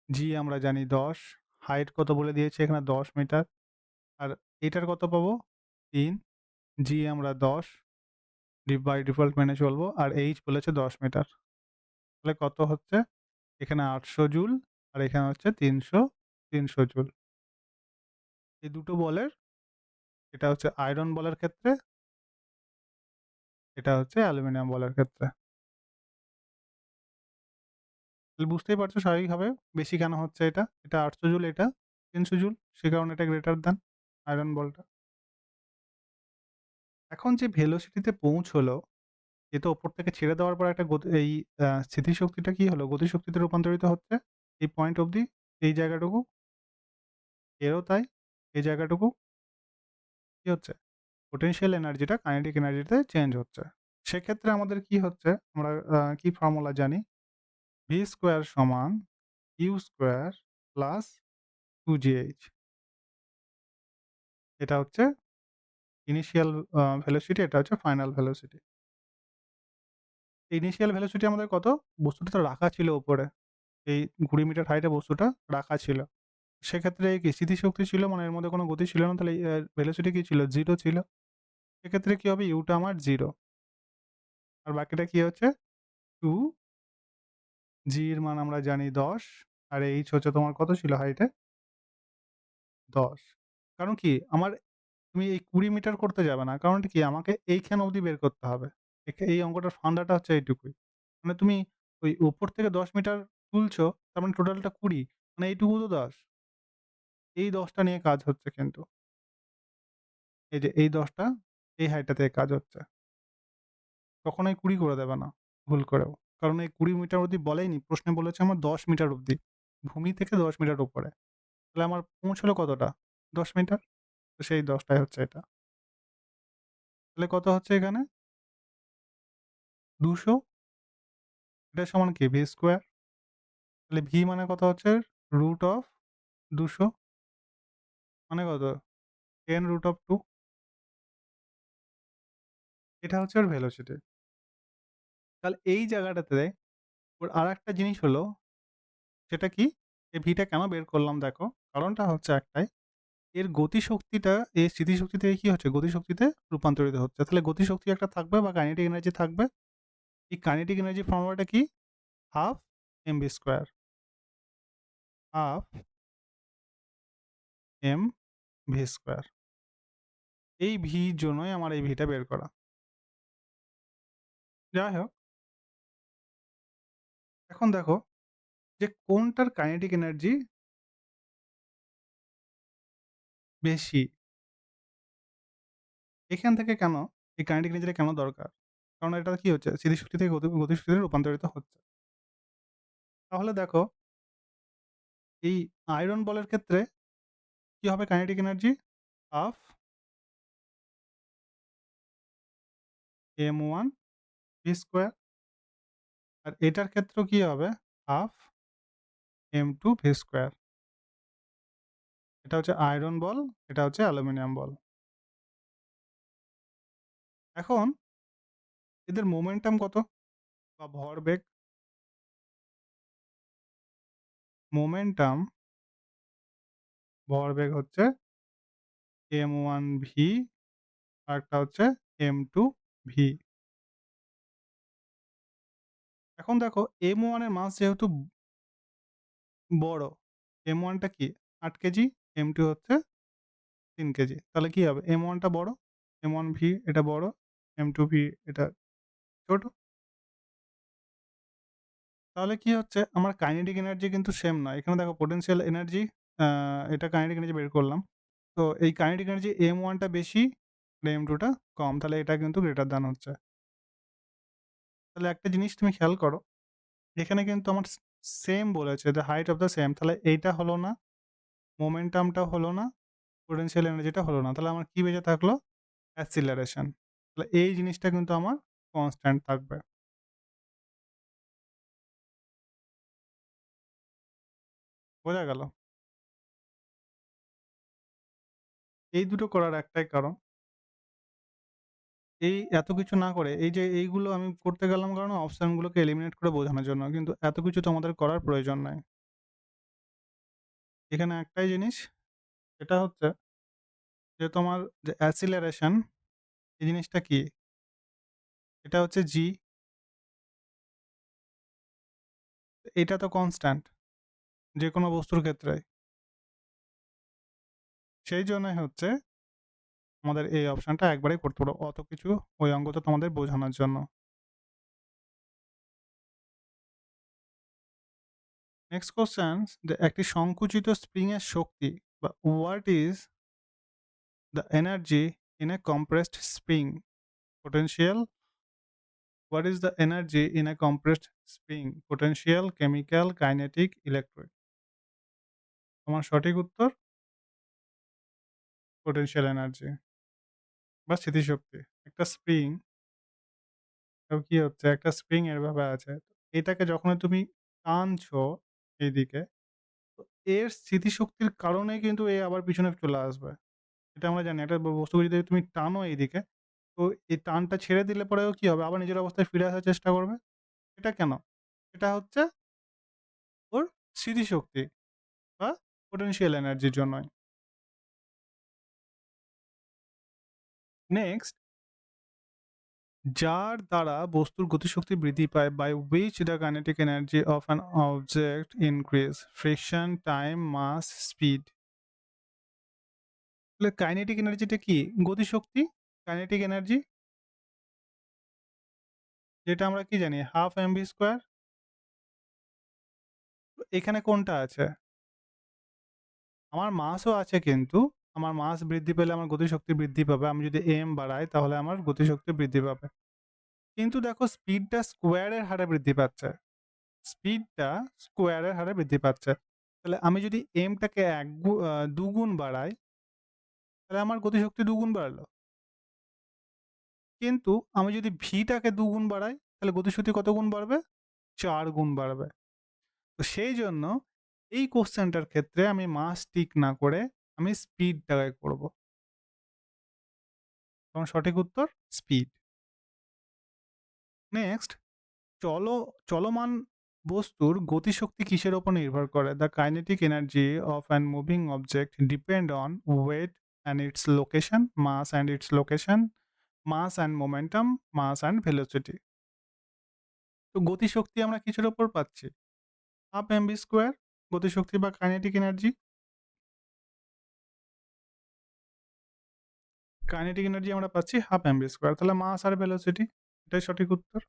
g আমরা জানি ১০, হাইট কত বলে দিয়েছে এখানে ১০ মিটার। আর এটার কত পাবো? ৩, g আমরা ১০, বাই ডিফল্ট মেনে চলবো। আর h বলেছে ১০ মিটার। তাহলে কত হচ্ছে? এখানে ৮০০ জুল, আর এখানে হচ্ছে ৩০০ জুল। এই দুটো বলের, এটা হচ্ছে আয়রন বলের ক্ষেত্রে, এটা হচ্ছে অ্যালুমিনিয়াম বলের ক্ষেত্রে। তাহলে বুঝতেই পারছো স্বাভাবিকভাবে বেশি কেন হচ্ছে এটা। এটা ৮০০ জুল, এটা ৩০০ জুল। সে কারণে এটা গ্রেটার দ্যান আয়রন বলটা। এখন যে ভেলোসিটিতে পৌঁছলো, এ তো উপর থেকে ছেড়ে দেওয়ার পর একটা এই স্থিতিশক্তিটা কি হলো? গতিশক্তিতে রূপান্তরিত হচ্ছে। এই পয়েন্ট অবধি, এই জায়গাটুকু, এরও তাই। এই জায়গাটুকু কি হচ্ছে? পোটেনশিয়াল এনার্জিটা কাইনেটিক এনার্জিতে চেঞ্জ হচ্ছে। সেক্ষেত্রে আমাদের কি হচ্ছে? আমরা কি ফর্মুলা জানি? ভি স্কোয়ার সমান ইউ স্কোয়ার প্লাস 2gh। এটা হচ্ছে ইনিশিয়াল ভেলোসিটি, এটা হচ্ছে ফাইনাল ভেলোসিটি। ইনিশিয়াল ভেলোসিটি আমাদের কত? বস্তুটা তো রাখা ছিল উপরে। এই 20 মিটার হাইটে বস্তুটা রাখা ছিল। সেক্ষেত্রে কি স্থিতিশক্তি ছিল, মানে এর মধ্যে কোনো গতি ছিল না, তাহলে ভেলোসিটি কি ছিল? 0 ছিল। সেক্ষেত্রে কি হবে? ইউটা আমার 0। আর বাকিটা কি হচ্ছে? 2 জি এর মান আমরা জানি 10, আর এইচ হচ্ছে তোমার কত ছিল হাইটে? 10। কারণ কি আমার, তুমি এই 20 মিটার করতে যাবে না। কারণটা কি? আমাকে এইখান অবধি বের করতে হবে। এই অঙ্কটার ফান্ডাটা হচ্ছে এইটুকুই। মানে তুমি ওই উপর থেকে 10 মিটার তুলছো, তার মানে টোটালটা 20, মানে এইটুকু তো 10। এই 10 টা নিয়ে কাজ হচ্ছে কিন্তু। এই যে এই 10 টা এই হাইটটা থেকে কাজ হচ্ছে। কখনোই 20 করে দেবে না ভুল করেও। কারণ এই 20 মিটার অবধি বলেইনি। প্রশ্নে বলেছে আমার 10 মিটার অবধি। ভূমি থেকে 10 মিটার উপরে। তাহলে আমার পৌঁছলো কতটা? 10 মিটার। তো সেই 10 টাই হচ্ছে এটা। তাহলে কত হচ্ছে এখানে? 200। এটা সমান কি? V square. তাহলে ভি মানে কত হচ্ছে? রুট অফ 200 মানে কত? 10 রুট অফ 2। এটা হচ্ছে ওর ভেলোসিটি। তাহলে এই জায়গাটাতে ওর আরেকটা জিনিস হলো, সেটা কি? এই ভিটা কেন বের করলাম দেখো। কারণটা হচ্ছে একটাই, এর গতিশক্তিটা এই স্থিতিশক্তি থেকে কি হচ্ছে? গতিশক্তিতে রূপান্তরিত হচ্ছে। তাহলে গতিশক্তি একটা থাকবে বা কাইনেটিক এনার্জি থাকবে। এই কাইনেটিক এনার্জি ফর্মুলাটা কি? Half MV square. Half M V square. এই ভির জন্যই আমার এই ভিটা বের করা। যাই হোক, এখন দেখো যে কোনটার কাইনেটিক এনার্জি বেশি। এখান থেকে কেন এই কাইনেটিক এনার্জিটা কেন দরকার? কারণ এটা কি হচ্ছে? স্থিতিশক্তি থেকে গতিশক্তিতে রূপান্তরিত হচ্ছে। তাহলে দেখো এই আয়রন বলের ক্ষেত্রে কি হবে kinetic energy? Half m1 V square. আর এটার ক্ষেত্রেও কি হবে? Half m2 V square. এটা হচ্ছে আয়রন বল, এটা হচ্ছে অ্যালুমিনিয়াম বল। এখন এদের মোমেন্টাম কত বা ভরবেগ? মোমেন্টাম ভরবেগ হচ্ছে m1 ভি, আরেকটা হচ্ছে m2 ভি। এখন দেখো m1 এর মাস যেহেতু বড়, m1 টা কি 8 কেজি, m2 হচ্ছে 3 কেজি। তাহলে কি হবে? m1 টা বড়, m1 ভি এটা বড়, m2 ভি এটা ছোট। তাহলে কি হচ্ছে? আমার কাইনেটিক এনার্জি কিন্তু সেম নয়। এখানে দেখো পোটেনশিয়াল এনার্জি, আ এটা কাইনেটিক এনার্জি বের করলাম। তো এই কাইনেটিক এনার্জি m1 টা বেশি আর m2 টা কম। তাহলে এটা কিন্তু গ্রেটার দ্যান হচ্ছে। তাহলে একটা জিনিস তুমি খেয়াল করো, এখানে কিন্তু আমার সেম বলেছে, the height of the same. তাহলে এইটা হলো না, মোমেন্টামটাও হলো না, পোটেনশিয়াল এনার্জিটা হলো না। তাহলে আমার কি বেঁচে থাকলো? অ্যাসিলারেশন। তাহলে এই জিনিসটা কিন্তু আমার কনস্ট্যান্ট থাকবে। বোঝা গেল? এই দুটো করার একটাই কারণ, এই এত কিছু না করে এই যে এইগুলো আমি করতে গেলাম কারণ অপশনগুলোকে এলিমিনেট করে বোঝানোর জন্য। কিন্তু এত কিছু তো আমাদের করার প্রয়োজন নাই। এখানে একটাই জিনিস, সেটা হচ্ছে যে তোমার যে অ্যাসিলারেশন, এই জিনিসটা কি? এটা হচ্ছে জি, এটা তো কনস্ট্যান্ট যেকোনো বস্তুর ক্ষেত্রে। সেই জন্যই হচ্ছে আমাদের এই অপশনটা একবারেই করতে পারো। অত কিছু ওই অঙ্কটা তোমাদের বোঝানোর জন্য। নেক্সট কোয়েশ্চেন, যে একটি সংকুচিত স্প্রিং এর শক্তি বা what is the energy in a compressed spring potential? What is the energy in a compressed spring potential, chemical, kinetic, electric? তোমার সঠিক উত্তর পোটেনশিয়াল এনার্জি বা স্থিতিশক্তি। একটা স্প্রিং, কি হচ্ছে? একটা স্প্রিং এর ভাবে আছে। এটাকে যখনই তুমি টানছো এইদিকে, এর স্মৃতিশক্তির কারণেই কিন্তু এ আবার পিছনে চলে আসবে। এটা আমরা জানি। একটা বস্তুকে যদি তুমি টানো এইদিকে, তো এই টানটা ছেড়ে দিলে পরেও কি হবে? আবার নিজের অবস্থায় ফিরে আসার চেষ্টা করবে। এটা কেন? এটা হচ্ছে ওর স্মৃতিশক্তি বা potential এনার্জির জন্যই। নেক্সট, যার দ্বারা বস্তুর গতিশক্তি বৃদ্ধি পায় by which the kinetic energy of an object increase, friction, time, mass, speed. তাহলে কাইনেটিক এনার্জিটা কি? গতিশক্তি, কাইনেটিক এনার্জি, যেটা আমরা কি জানি? 1/2 mv²। এখানে কোনটা আছে? আমার মাসও আছে কিন্তু আমার মাস বৃদ্ধি পেলে আমার গতিশক্তি বৃদ্ধি পাবে। আমি যদি m বাড়াই তাহলে আমার গতিশক্তি বৃদ্ধি পাবে। কিন্তু দেখো স্পিডটা স্কোয়ারের হারে বৃদ্ধি পাচ্ছে। স্পিডটা স্কোয়ারের হারে বৃদ্ধি পাচ্ছে। তাহলে আমি যদি m টাকে ২ গুণ বাড়াই, তাহলে আমার গতিশক্তি ২ গুণ বাড়লো। কিন্তু আমি যদি v টাকে ২ গুণ বাড়াই, তাহলে গতিশক্তি কত গুণ বাড়বে? ৪ গুণ বাড়বে। তো সেই জন্য এই কোশ্চেনটার ক্ষেত্রে আমি মাস টিক না করে আমি স্পিডটাকে করব। তখন সঠিক উত্তর স্পিড। নেক্সট, চল চলমান বস্তুর গতিশক্তি কিসের উপর নির্ভর করে? The kinetic energy of an moving object depend on weight and its location, mass and its location, mass and momentum, mass and velocity. তো গতিশক্তি আমরা কিসের উপর পাচ্ছি? হাফ এম ভি স্কোয়ার গতিশক্তি বা কাইনেটিক এনার্জি। কাইনেটিক এনার্জি আমরা পাচ্ছি হাফ এম ভি স্কোয়ার। তাহলে মাস আর ভেলোসিটি, এটাই সঠিক উত্তর।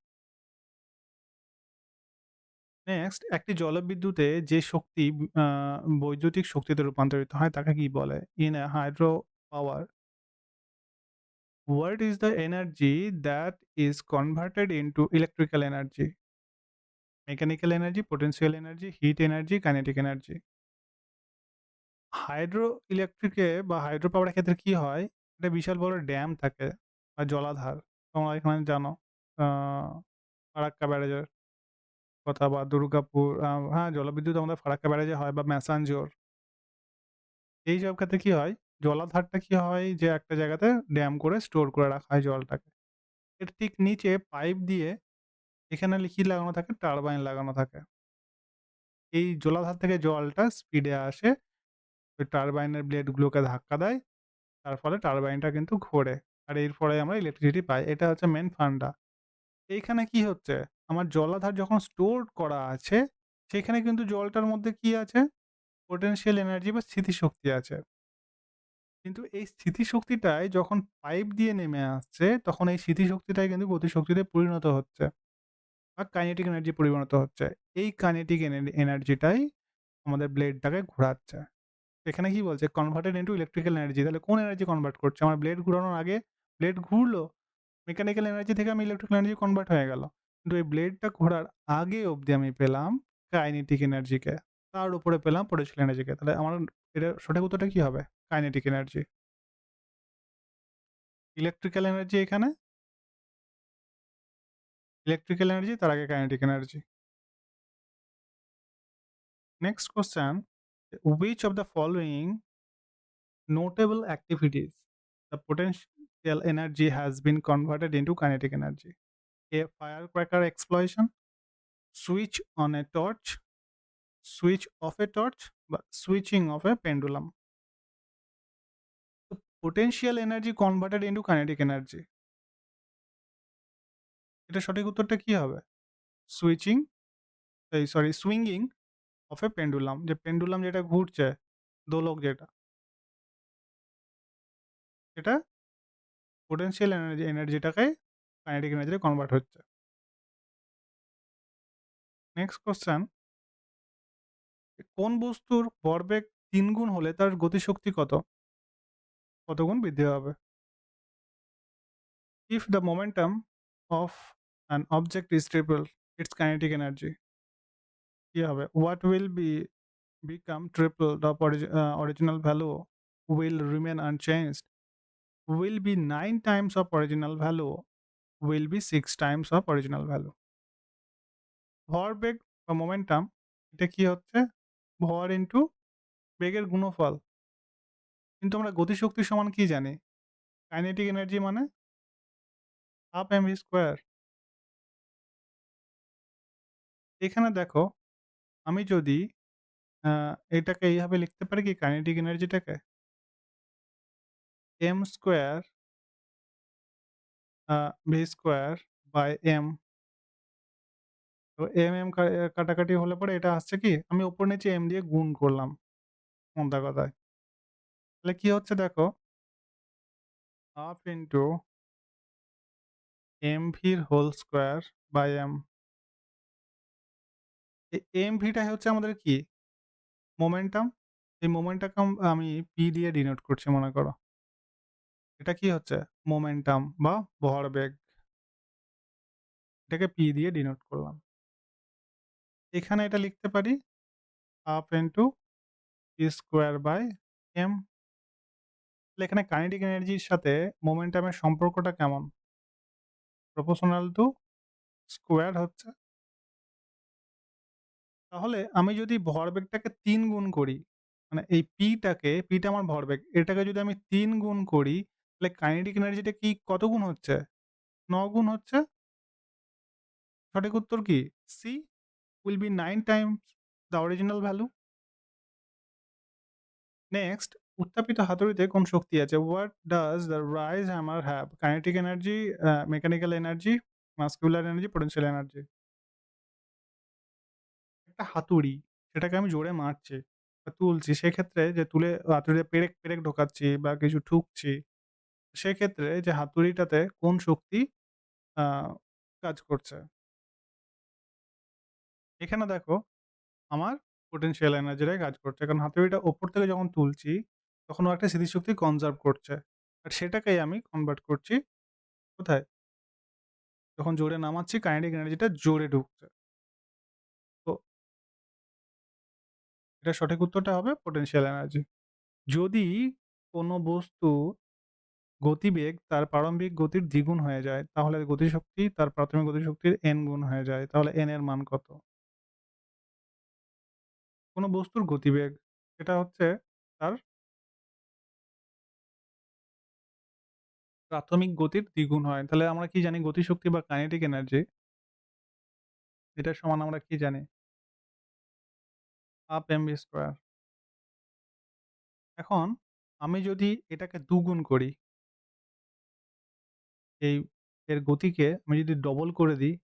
নেক্সট, একটি জলবিদ্যুতে যে শক্তি বৈদ্যুতিক শক্তিতে রূপান্তরিত হয় তাকে কি বলে? In a hydro power, what is the energy that is converted into electrical energy? Mechanical energy, potential energy, heat energy, kinetic energy. Hydro ইলেকট্রিকে বা হাইড্রো পাওয়ারের ক্ষেত্রে কি হয়? একটা বিশাল বড় ড্যাম থাকে বা জলাধার। তোমরা এখানে জানো ফারাক্কা ব্যারেজের কথা বা দুর্গাপুর, হ্যাঁ, জলবিদ্যুৎ আমাদের ফারাক্কা ব্যারেজে হয় বা ম্যাসাঞ্জোর। এইসব ক্ষেত্রে কি হয়? জলাধারটা কি হয় যে একটা জায়গাতে ড্যাম করে স্টোর করে রাখা হয় জলটাকে। এর ঠিক নিচে পাইপ দিয়ে এখানে কি লাগানো থাকে? টারবাইন লাগানো থাকে। এই জলাধার থেকে জলটা স্পিডে আসে, ওই টারবাইনের ব্লেডগুলোকে ধাক্কা দেয়, তার ফলে টারবাইনটা কিন্তু ঘোরে। আর এর ফলে আমরা ইলেকট্রিসিটি পাই। এটা হচ্ছে মেইন ফান্ডা। এইখানে কি হচ্ছে? আমার জলাধার যখন স্টোর করা আছে, সেখানে কিন্তু জলটার মধ্যে কি আছে? পোটেনশিয়াল এনার্জি বা স্থিতিশক্তি আছে। কিন্তু এই স্থিতিশক্তিটাই যখন পাইপ দিয়ে নেমে আসছে, তখন এই স্থিতিশক্তিটাই কিন্তু গতিশক্তিতে পরিণত হচ্ছে বা কাইনেটিক এনার্জি পরিণত হচ্ছে। এই কাইনেটিক এনার্জিটাই আমাদের ব্লেডটাকে ঘোরাচ্ছে। এখানে কি বলছে? Converted into electrical energy. তাহলে কোন এনার্জি কনভার্ট করছে? আমার ব্লেড ঘুরানোর আগে ব্লেড ঘুরলো, মেকানিক্যাল এনার্জি থেকে আমি ইলেকট্রিক্যাল এনার্জি কনভার্ট হয়ে গেল। কিন্তু এই ব্লেডটা ঘোরার আগে অবধি আমি পেলাম কাইনেটিক এনার্জিকে। তার উপরে পেলাম পোটেনশিয়াল এনার্জিকে। তাহলে আমার এটার সঠিক উত্তরটা কি হবে? Kinetic energy. ইলেকট্রিক্যাল এনার্জি এখানে, ইলেকট্রিক্যাল এনার্জি তার আগে kinetic energy. Next question, which of the following notable activities the potential energy has been converted into kinetic energy? A firecracker explosion, switch on a torch, switch off a torch, বা switching of a pendulum. So potential energy converted into kinetic energy, এটা সঠিক উত্তরটা কি হবে? Switching, এই sorry, swinging of A pendulum. যে pendulum যেটা ঘুরছে, দোলক যেটা, এটা পোটেনশিয়াল এনার্জিটাকে কাইনেটিক এনার্জিতে কনভার্ট হচ্ছে। নেক্সট কোশ্চেন, কোন বস্তুর ভরবেগ ৩ গুণ হলে তার গতিশক্তি কত গুণ বৃদ্ধি হবে? If the momentum of an object is triple it's kinetic energy, কি হবে? What will become triple the original value will remain unchanged, will be 9 Times of original value, will be 6 Times of original value. ভরবেগ বা momentum, এটা কি হচ্ছে? ভর into বেগের গুণফল। কিন্তু আমরা গতিশক্তি সমান কি জানি? কাইনেটিক এনার্জি মানে হাফ এম ভি স্কোয়ার। এখানে দেখো আমি যদি আ এটাকে এইভাবে লিখতে পারি কি কাইনেটিক এনার্জিটাকে? M square V square by M. তো এম কাটাকাটি হলে পরে এটা আসছে কি? আমি উপর নিচে এম দিয়ে গুণ করলাম মোদ্দা কথায়। তাহলে কি হচ্ছে দেখো, হাফ ইন্টু এম ভির whole square by M. M ভিটা হচ্ছে আমাদের কি? মোমেন্টাম। এই মোমেন্টটাকে আমি পি দিয়ে ডিনোট করছি মনে করো। এটা কি হচ্ছে? মোমেন্টাম বা ভরবেগ। এটাকে পি দিয়ে ডিনোট করলাম। এখানে এটা লিখতে পারি half into P square by M. তাহলে এখানে কাইনেটিক এনার্জির সাথে মোমেন্টামের সম্পর্কটা কেমন? প্রপোর্শনাল টু স্কোয়ার হচ্ছে। তাহলে আমি যদি ভরবেগটাকে ৩ গুণ করি, মানে এই পিটা আমার ভরবেগ। এটাকে যদি আমি ৩ গুণ করি, তাহলে কাইনেটিক এনার্জিটা কি কত গুণ হচ্ছে? ৯ গুণ হচ্ছে। সঠিক উত্তর কি? C will be 9 times the original value. Next, উত্থাপিত হাতুড়িতে কোন শক্তি আছে? What does the rise hammer have? Kinetic energy, mechanical energy, muscular energy, potential energy. একটা হাতুড়ি, সেটাকে আমি জোরে মারছি বা তুলছি। সেক্ষেত্রে যে তুলে হাতুড়িতে পেরেক, পেরেক ঢোকাচ্ছি বা কিছু ঠুকছি, সেক্ষেত্রে যে হাতুড়িটাতে কোন শক্তি আ কাজ করছে? এখানে দেখো আমার পোটেনশিয়াল এনার্জিটাই কাজ করছে। কারণ হাতুড়িটা উপর থেকে যখন তুলছি, তখন ও একটা স্থিতিশক্তি কনজার্ভ করছে। আর সেটাকেই আমি কনভার্ট করছি কোথায়? যখন জোরে নামাচ্ছি কাইনেটিক এনার্জিটা জোরে ঢুকছে। তো এটার সঠিক উত্তরটা হবে পোটেনশিয়াল এনার্জি। যদি কোনো বস্তু গতিবেগ তার প্রারম্ভিক গতির দ্বিগুণ হয়ে যায়, তাহলে গতিশক্তি তার প্রাথমিক গতিশক্তির n গুণ হয়ে যায়। তাহলে n এর মান কত? কোনো বস্তুর গতিবেগ সেটা হচ্ছে তার প্রাথমিক গতির দ্বিগুণ হয়। তাহলে আমরা কি জানি গতিশক্তি বা কাইনেটিক এনার্জি এটার সমান আমরা কি জানি? Half MV square. এখন আমি যদি এটাকে দ্বিগুণ করি, এই এর গতিকে আমি যদি ডবল করে দিই,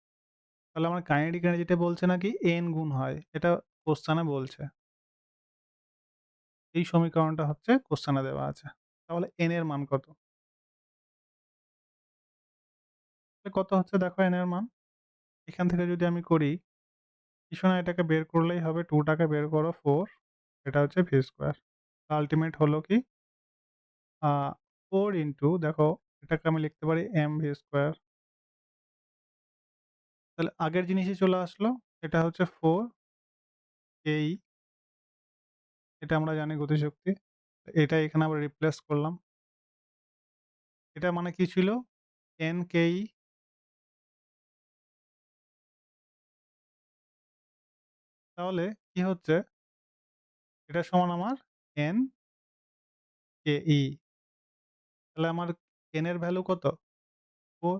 তাহলে আমার কাইনেটিক এনার্জিটা বলছে নাকি n গুণ হয়। এটা কোশ্চেনে বলছে। এই সমীকরণটা হচ্ছে কোশ্চেনে দেওয়া আছে। তাহলে n এর মান কত? কত হচ্ছে দেখো n এর মান? এখান থেকে যদি আমি করি, কিছু না এটাকে বের করলেই হবে। 2 টাকে বের করো 4, এটা হচ্ছে ভি স্কয়ার। আল্টিমেট হলো কি? আ 4 ইন্টু দেখো এটাকে আমি লিখতে পারি এম ভি স্কয়ার। তাহলে আগের জিনিসই চলে আসলো। এটা হচ্ছে 4 কেই, এটা আমরা জানি গতিশক্তি। এটা এখানে আবার রিপ্লেস করলাম। এটা মানে কি ছিল? এন কেই। তাহলে কি হচ্ছে? এটা সমান আমার এন কেই। তাহলে আমার n এর ভ্যালু কত? 4।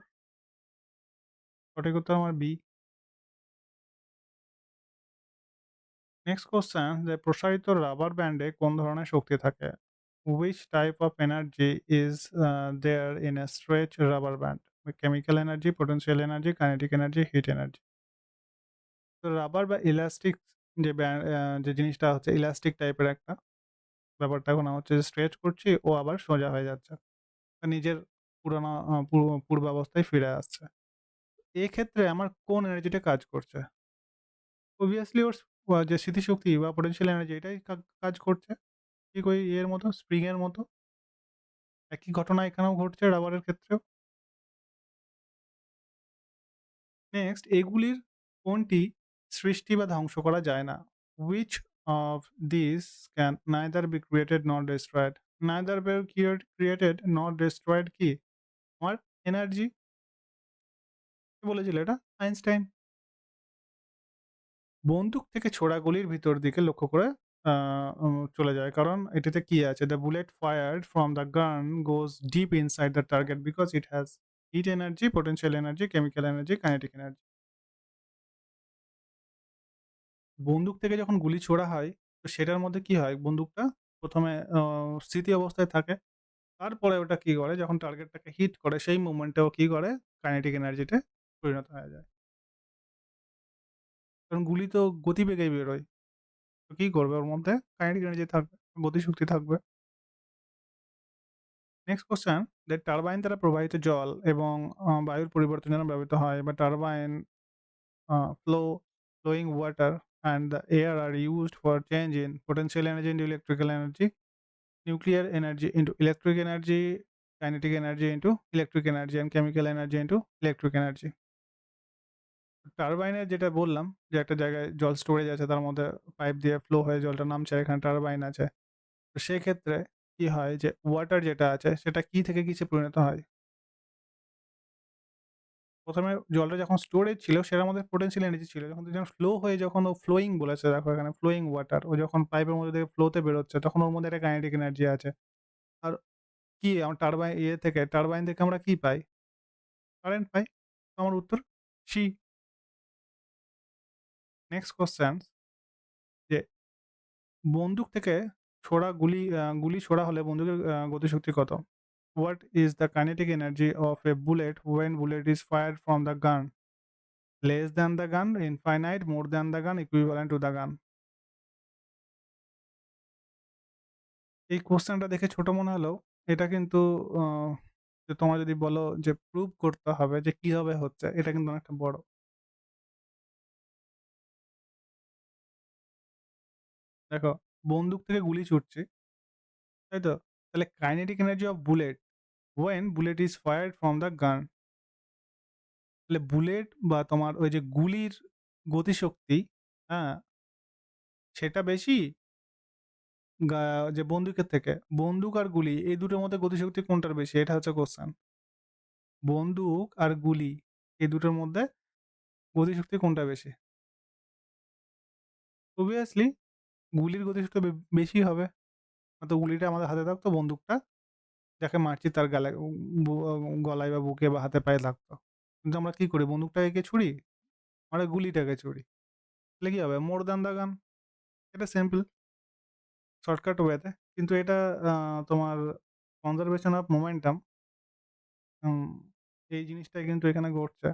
সঠিক উত্তর আমার বি। নেক্সট কোয়েশ্চেন যে প্রসারিত রাবার ব্যান্ডে কোন ধরনের শক্তি থাকে? Which type of energy is there in a stretch rubber band? Chemical energy, potential energy, kinetic energy, heat energy. তো রাবার বা ইলাস্টিক যে যে জিনিসটা হচ্ছে ইলাস্টিক টাইপের একটা ব্যাপারটা এখন হচ্ছে যে স্ট্রেচ করছি ও আবার সোজা হয়ে যাচ্ছে। নিজের পুরানো পূর্বাবস্থায় ফিরে আসছে। এক্ষেত্রে আমার কোন এনার্জিটা কাজ করছে? obviously ওর যে স্মৃতিশক্তি বা potential energy এটাই কাজ করছে। ঠিক ওই ইয়ের মতো স্প্রিং এর মতো। একই ঘটনা এখানেও ঘটছে রাবারের ক্ষেত্রেও। নেক্সট এগুলির কোনটি সৃষ্টি বা ধ্বংস করা যায় না? Which of these can neither be created nor destroyed? Neither be created nor destroyed কি? আমার এনার্জি। কে বলেছিল এটা? আইনস্টাইন। বন্দুক থেকে ছোড়া গুলির ভিতর দিকে লক্ষ্য করে আ চলে যায়। কারণ এটাতে কি আছে? The bullet fired from the gun goes deep inside the target because it has heat energy, potential energy, chemical energy, kinetic energy. বন্দুক থেকে যখন গুলি ছোড়া হয়, তো সেটার মধ্যে কি হয়? বন্দুকটা ১ম এ স্থিতি অবস্থায় থাকে। তারপরে ওটা কি করে? যখন টার্গেটটাকে হিট করে সেই মোমেন্টে ও কি করে? কাইনেটিক এনার্জিতে পরিণত হয়ে যায়। কারণ গুলি তো গতিবেগেই বেরোয়। তো কি করবে ওর মধ্যে? কাইনেটিক এনার্জি থাকবে, গতিশক্তি থাকবে। নেক্সট কোয়েশ্চেন যে টারবাইন দ্বারা প্রবাহিত জল এবং বায়ুর পরিবর্তনের জন্য ব্যবহৃত হয় বা turbine flowing water and the air are used for change in potential energy into electrical energy, nuclear energy into electric energy, kinetic energy into electric energy, and chemical energy into electric energy. টারবাইনের যেটা বললাম যে একটা জায়গায় জল storage আছে তার মধ্যে pipe দিয়ে ফ্লো হয়ে জলটা নামছে, এখানে টারবাইন আছে। তো সেক্ষেত্রে কি হয় যে ওয়াটার যেটা আছে সেটা কি থেকে কিসে পরিণত হয়? ১ম এ জলটা যখন স্টোরেজ ছিল সেটার মধ্যে পোটেনশিয়াল এনার্জি ছিল। যখন ফ্লো হয়ে যখন ও ফ্লোয়িং বলেছে দেখো এখানে ফ্লোয়িং ওয়াটার ও যখন পাইপের মধ্যে থেকে ফ্লোতে বেরোচ্ছে তখন ওর মধ্যে একটা কাইনেটিক এনার্জি আছে। আর কি টারবাইন টারবাইন থেকে আমরা কি পাই? কারেন্ট পাই। তো আমার উত্তর সি। নেক্সট কোয়েশ্চেন যে বন্দুক থেকে ছোড়া গুলি ছোড়া হলে বন্দুকের গতিশক্তি কত? What is the kinetic energy of a bullet when bullet is fired from the gun? Less than the gun, infinite, more than the gun, equivalent to the gun. এই কোয়েশ্চেনটা দেখে ছোট মনে হলেও এটা কিন্তু আ যে তোমার যদি বলো যে প্রুভ করতে হবে যে কিভাবে হচ্ছে, এটা কিন্তু অনেকটা বড়। দেখো বন্দুক থেকে গুলি ছুটছে, তাই তো? তাহলে kinetic energy of bullet when bullet is fired from the gun, তাহলে বুলেট বা তোমার ওই যে গুলির গতিশক্তি, হ্যাঁ? সেটা বেশি গা যে বন্দুকের থেকে। বন্দুক আর গুলি এই দুটোর মধ্যে গতিশক্তি কোনটার বেশি? এটা হচ্ছে কোয়েশ্চেন। বন্দুক আর গুলি এই দুটোর মধ্যে গতিশক্তি কোনটা বেশি? obviously গুলির গতিশক্তি বেশি হবে। তো গুলিটা আমাদের হাতে থাকতো, বন্দুকটা যাকে মারছি তার বু গলায় বা বুকে বা হাতে পায়ে লাগতো। কিন্তু আমরা কি করি? বন্দুকটাকে কি ছুড়ি? আমরা গুলিটাকে ছুড়ি। তাহলে কি হবে? More than the gun. এটা সিম্পল শর্টকাট ওয়েতে। কিন্তু এটা আ তোমার কনজারভেশন অফ মোমেন্টাম, হুম, এই জিনিসটাই কিন্তু এখানে ঘটছে।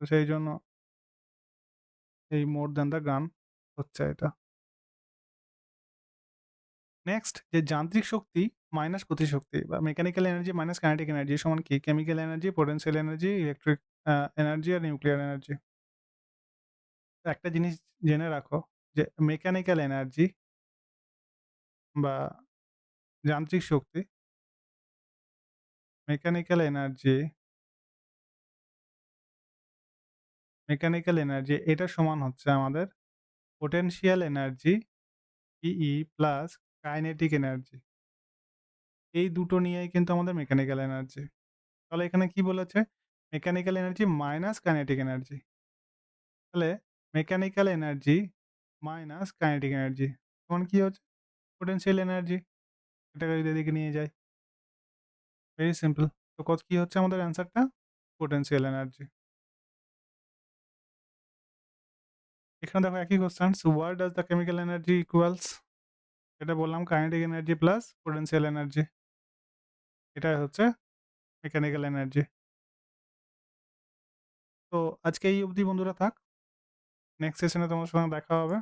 তো সেইজন্য এই মোর দ্যান দ্য গান হচ্ছে এটা। নেক্সট যে যান্ত্রিক শক্তি মাইনাস গতিশক্তি বা mechanical energy minus kinetic energy সমান কি? Chemical energy, potential energy, electric energy আর নিউক্লিয়ার এনার্জি। একটা জিনিস জেনে রাখো যে মেকানিক্যাল এনার্জি বা যান্ত্রিক শক্তি, মেকানিক্যাল এনার্জি মেকানিক্যাল এনার্জি এটার সমান হচ্ছে আমাদের potential energy PE plus kinetic energy. এই দুটো নিয়েই কিন্তু আমাদের মেকানিক্যাল এনার্জি। তাহলে এখানে কি বলেছে? Mechanical energy minus kinetic energy. তাহলে mechanical energy minus kinetic energy তখন কি হচ্ছে? Potential energy. এটাকে যদি এদিকে নিয়ে যাই, ভেরি সিম্পল। তো কি হচ্ছে আমাদের অ্যান্সারটা? Potential energy. এখানে দেখো একই question. So what does the chemical energy equals? এটা বললাম kinetic energy plus potential energy. এটাই হচ্ছে মেকানিক্যাল এনার্জি। তো আজকে এই অবধি বন্ধুরা থাক। নেক্সট সেশনে তোমাদের সঙ্গে দেখা হবে।